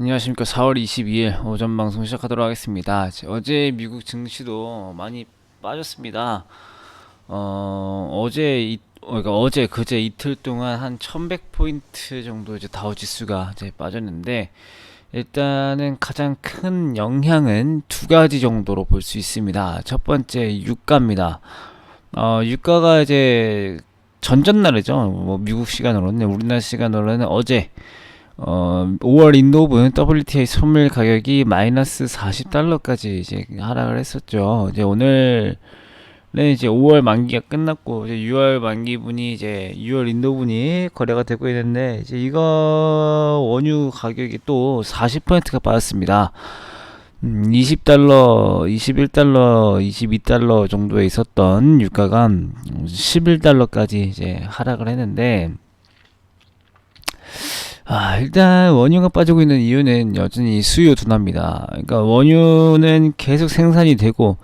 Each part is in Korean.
안녕하십니까. 4월 22일 오전 방송 시작하도록 하겠습니다. 어제 미국 증시도 많이 빠졌습니다. 그러니까 어제 그제 이틀 동안 한 1100포인트 정도 이제 다우지수가 이제 빠졌는데, 일단은 가장 큰 영향은 두 가지 정도로 볼 수 있습니다. 첫 번째 유가입니다. 유가가 이제 전전날이죠. 뭐 미국 시간으로는, 우리나라 시간으로는 어제 5월 인도분 WTI 선물 가격이 마이너스 40달러까지 이제 하락을 했었죠. 이제 오늘은 이제 5월 만기가 끝났고, 이제 6월 만기분이 이제 6월 인도분이 거래가 되고 있는데, 이제 이거 원유 가격이 또 40%가 빠졌습니다. 20달러, 21달러, 22달러 정도에 있었던 유가가 11달러까지 이제 하락을 했는데, 일단 원유가 빠지고 있는 이유는 여전히 수요 둔화입니다. 그러니까 원유는 계속 생산이 되고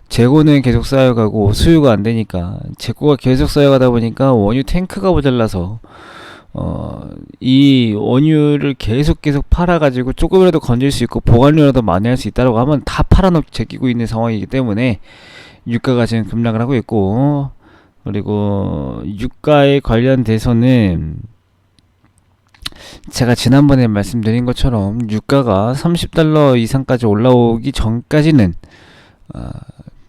재고는 계속 쌓여가고, 수요가 안 되니까 재고가 계속 쌓여가다 보니까 원유 탱크가 모자라서 이 원유를 계속 팔아가지고 조금이라도 건질 수 있고 보관료라도 많이 할 수 있다고 하면 다 팔아놓고 제끼고 있는 상황이기 때문에 유가가 지금 급락을 하고 있고, 그리고 유가에 관련돼서는 제가 지난번에 말씀드린 것처럼 유가가 30달러 이상까지 올라오기 전까지는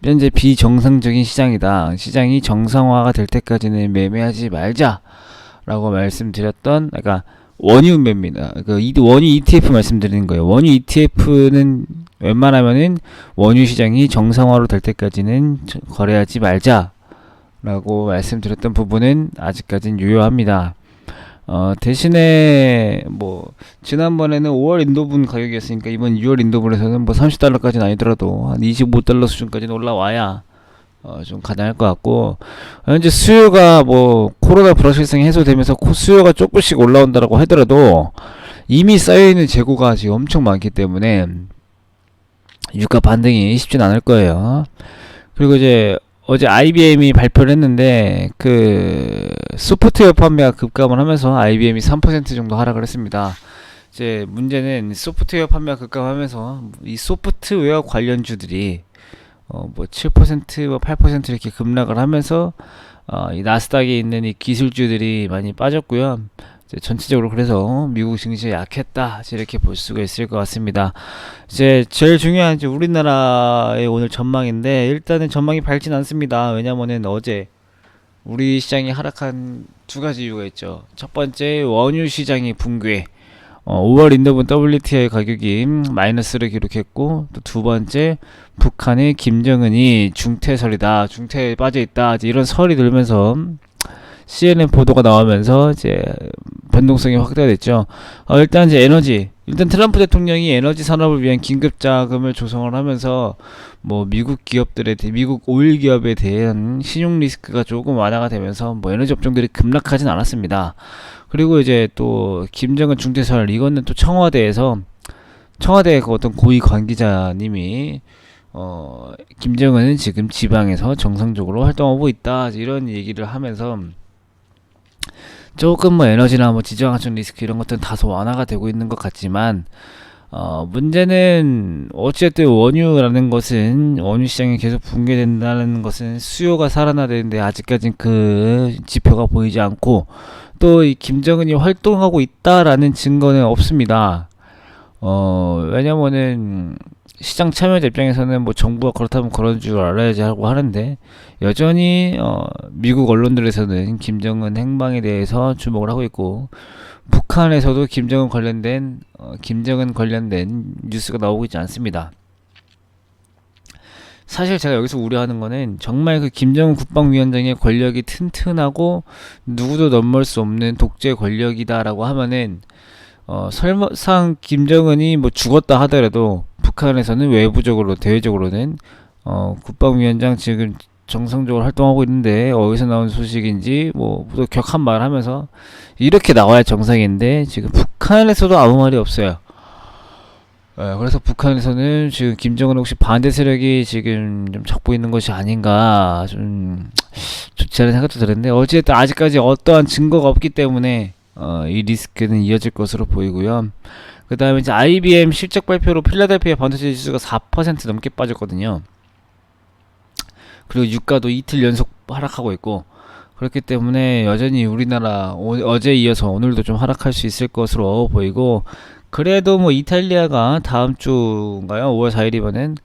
현재 비정상적인 시장이다. 시장이 정상화가 될 때까지는 매매하지 말자라고 말씀드렸던, 그러니까 원유 매입니다. 원유 ETF 말씀드리는 거예요. 원유 ETF는 웬만하면은 원유 시장이 정상화로 될 때까지는 거래하지 말자라고 말씀드렸던 부분은 아직까지는 유효합니다. 대신에 뭐 지난번에는 5월 인도분 가격이었으니까 이번 6월 인도분에서는 뭐 30달러까지는 아니더라도 한 25달러 수준까지는 올라와야 좀 가능할 것 같고, 현재 수요가 뭐 코로나 불확실성이 해소되면서 수요가 조금씩 올라온다라고 하더라도 이미 쌓여있는 재고가 지금 엄청 많기 때문에 유가 반등이 쉽진 않을 거예요. 그리고 이제 어제 IBM이 발표를 했는데, 그 소프트웨어 판매가 급감을 하면서 IBM이 3% 정도 하락을 했습니다. 이제 문제는 소프트웨어 판매가 급감하면서 이 소프트웨어 관련주들이 뭐 7%, 뭐 8% 이렇게 급락을 하면서 이 나스닥에 있는 이 기술주들이 많이 빠졌고요. 이제 전체적으로 그래서 미국 증시가 약했다, 이렇게 볼 수가 있을 것 같습니다. 이제 제일 중요한 이제 우리나라의 오늘 전망인데, 일단은 전망이 밝진 않습니다. 왜냐면은 어제 우리 시장이 하락한 두 가지 이유가 있죠. 첫 번째, 원유 시장이 붕괴. 5월 인도분 WTI 가격이 마이너스를 기록했고, 또 두 번째, 북한의 김정은이 중퇴설이다, 중퇴에 빠져있다, 이런 설이 들면서 CNN 보도가 나오면서 이제 변동성이 확대가 됐죠. 일단 이제 일단 트럼프 대통령이 에너지 산업을 위한 긴급 자금을 조성을 하면서 뭐 미국 오일 기업에 대한 신용 리스크가 조금 완화가 되면서 뭐 에너지 업종들이 급락하진 않았습니다. 그리고 이제 또 김정은 중퇴설, 이거는 또 청와대 그 어떤 고위 관계자님이 김정은은 지금 지방에서 정상적으로 활동하고 있다, 이런 얘기를 하면서 조금 뭐 에너지나 뭐 지정학적 리스크 이런 것들은 다소 완화가 되고 있는 것 같지만, 문제는 어쨌든 원유 시장이 계속 붕괴된다는 것은 수요가 살아나는데 아직까진 그 지표가 보이지 않고, 또 이 김정은이 활동하고 있다라는 증거는 없습니다. 왜냐면은 시장 참여자 입장에서는 뭐 정부가 그렇다면 그런 줄 알아야지 하고 하는데, 여전히 미국 언론들에서는 김정은 행방에 대해서 주목을 하고 있고, 북한에서도 김정은 관련된 뉴스가 나오고 있지 않습니다. 사실 제가 여기서 우려하는 거는, 정말 그 김정은 국방위원장의 권력이 튼튼하고 누구도 넘볼 수 없는 독재 권력이다라고 하면은, 설상 김정은이 뭐 죽었다 하더라도 북한에서는 외부적으로, 대외적으로는 국방위원장 지금 정상적으로 활동하고 있는데 어디서 나온 소식인지 뭐 또 격한 말을 하면서 이렇게 나와야 정상인데, 지금 북한에서도 아무 말이 없어요. 그래서 북한에서는 지금 김정은 혹시 반대 세력이 지금 좀 잡고 있는 것이 아닌가, 좀 좋지 않은 생각도 들었는데, 어쨌든 아직까지 어떠한 증거가 없기 때문에 이 리스크는 이어질 것으로 보이고요. 그 다음에 이제 IBM 실적 발표로 필라델피아 반도체 지수가 4% 넘게 빠졌거든요. 그리고 유가도 이틀 연속 하락하고 있고, 그렇기 때문에 여전히 우리나라 어제 이어서 오늘도 좀 하락할 수 있을 것으로 보이고, 그래도 뭐 이탈리아가 다음 주인가요? 5월 4일이면은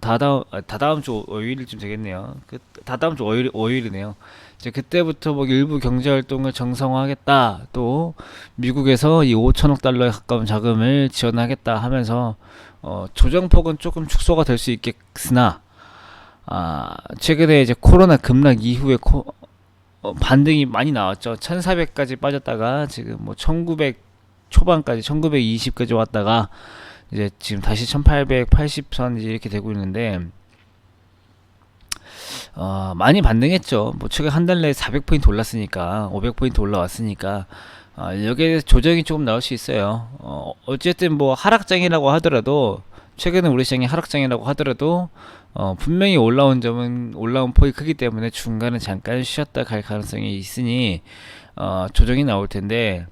다다음 주 5일쯤 되겠네요. 다다음 주 5일이네요. 이제 그때부터 뭐 일부 경제 활동을 정상화하겠다. 또 미국에서 이 5천억 달러에 가까운 자금을 지원하겠다 하면서 조정폭은 조금 축소가 될 수 있겠으나, 최근에 이제 코로나 급락 이후에 반등이 많이 나왔죠. 1400까지 빠졌다가 지금 뭐 1900 초반까지 1920까지 왔다가 이제 지금 다시 1880선 이렇게 되고 있는데, 많이 반등했죠. 뭐 최근 한 달 내에 400포인트 올랐으니까, 500포인트 올라왔으니까, 여기에 대해서 조정이 조금 나올 수 있어요. 어쨌든 뭐 하락장이라고 하더라도, 최근에 우리 시장이 하락장이라고 하더라도, 분명히 올라온 폭이 크기 때문에 중간에 잠깐 쉬었다 갈 가능성이 있으니, 조정이 나올 텐데,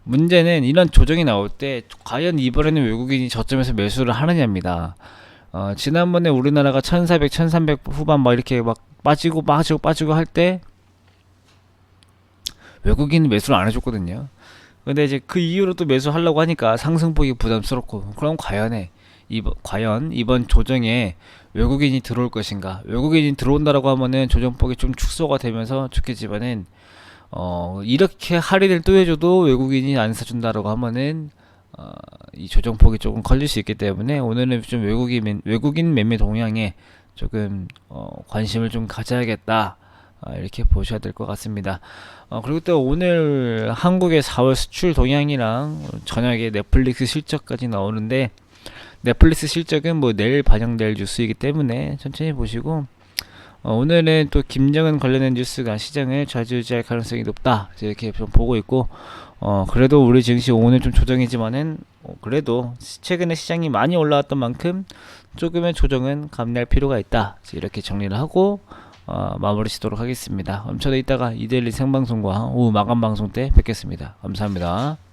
문제는 이런 조정이 나올 때 과연 이번에는 외국인이 저점에서 매수를 하느냐입니다. 지난번에 우리나라가 1400, 1300 후반 막 이렇게 막 빠지고 할 때 외국인은 매수를 안 해줬거든요. 근데 이제 그 이후로 또 매수하려고 하니까 상승폭이 부담스럽고, 그럼 과연 이번 조정에 외국인이 들어올 것인가? 외국인이 들어온다라고 하면은 조정폭이 좀 축소가 되면서 좋겠지만은, 이렇게 할인을 또 해줘도 외국인이 안 사준다라고 하면은, 이 조정폭이 조금 걸릴 수 있기 때문에 오늘은 좀 외국인 매매 동향에 조금 관심을 좀 가져야겠다, 이렇게 보셔야 될 것 같습니다. 그리고 또 오늘 한국의 4월 수출 동향이랑 저녁에 넷플릭스 실적까지 나오는데, 넷플릭스 실적은 뭐 내일 반영될 뉴스이기 때문에 천천히 보시고, 오늘은 또 김정은 관련된 뉴스가 시장을 좌지우지할 가능성이 높다, 이렇게 좀 보고 있고, 그래도 우리 증시 오늘 좀 조정이지만은, 그래도 최근에 시장이 많이 올라왔던 만큼 조금의 조정은 감내할 필요가 있다, 이렇게 정리를 하고 마무리 짓도록 하겠습니다. 그럼 저도 이따가 이데일리 생방송과 오후 마감 방송 때 뵙겠습니다. 감사합니다.